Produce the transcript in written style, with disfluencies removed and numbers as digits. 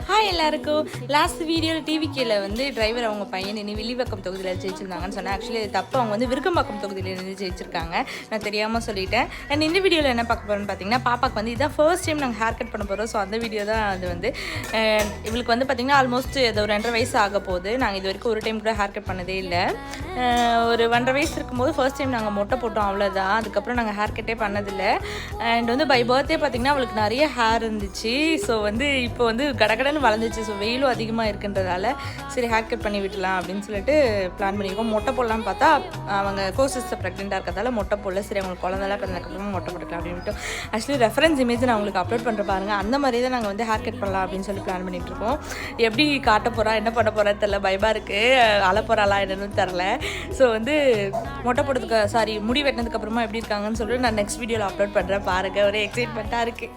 Hi எல்லாருக்கும். Last வீடியோவில் டிவிக்கில் வந்து டிரைவர் அவங்க பையன் இனி வில்லிவாக்கம் தொகுதியில் ஜெயிச்சிருந்தாங்கன்னு சொன்னேன். ஆக்சுவலி அது தப்பு, அவங்க வந்து விருக்கம்பாக்கம் தொகுதியில் இருந்து ஜெயிச்சிருக்காங்க. நான் தெரியாமல் சொல்லிட்டேன். அண்ட் இந்த வீடியோவில் என்ன பார்க்க போகிறோன்னு பார்த்தீங்கன்னா, பாப்பாக்கு வந்து இதான் ஃபர்ஸ்ட் டைம் நாங்கள் ஹேர் கட் பண்ண போகிறோம். ஸோ அந்த வீடியோ தான் அது வந்து இவளுக்கு வந்து பார்த்திங்கன்னா ஆல்மோஸ்ட் அது ஒரு 2.5 வயசு ஆக போகுது. நாங்கள் இது வரைக்கும் ஒரு டைம் கூட ஹேர் கட் பண்ணதே இல்லை. ஒரு 1.5 வயசு இருக்கும்போது ஃபர்ஸ்ட் டைம் நாங்கள் மொட்டை போட்டோம், அவ்வளோதான். அதுக்கப்புறம் நாங்கள் ஹேர் கட்டே பண்ணதில்லை. அண்ட் வந்து பை பர்த்டே பார்த்திங்கன்னா அவளுக்கு நிறைய ஹேர் இருந்துச்சு. ஸோ வந்து இப்போ வந்து கடகடன்னு வளர்ந்துச்சு. ஸோ வெயிலும் அதிகமாக இருக்குன்றதால சரி ஹேர் கட் பண்ணி விடலாம் அப்படின்னு சொல்லிட்டு பிளான் பண்ணியிருக்கோம். மொட்டை போடலான்னு பார்த்தா அவங்க கோசிஸ்டர் ப்ரெக்னெண்ட்டாக இருக்கிறதால மொட்டை போடல. சரி அவங்களுக்கு குழந்தைலாம் பிறந்ததுக்கப்புறமா மொட்டை போட்டுக்கலாம் அப்படின்ட்டு ஆக்சுவலி ரெஃபரன்ஸ் இமேஜ் நான் உங்களுக்கு அப்லோட் பண்ணுற பாருங்கள். அந்த மாதிரி தான் நாங்கள் வந்து ஹேர் கட் பண்ணலாம் அப்படின்னு சொல்லி பிளான் பண்ணிகிட்ருக்கோம். எப்படி காட்ட போகிறா என்ன பண்ண போகிறான்னு தெரில, பயமாக இருக்குது. அழ போகிறாளா என்னன்னு தெரில. ஸோ வந்து மொட்டை போட்டதுக்கு முடி வெட்டினதுக்கப்புறமா எப்படி இருக்காங்கன்னு சொல்லிட்டு நான் நெக்ஸ்ட் வீடியோவில் அப்லோட் பண்ணுறேன் பாருங்கள். ஒரே எக்ஸைட்மெண்ட்டாக இருக்குது.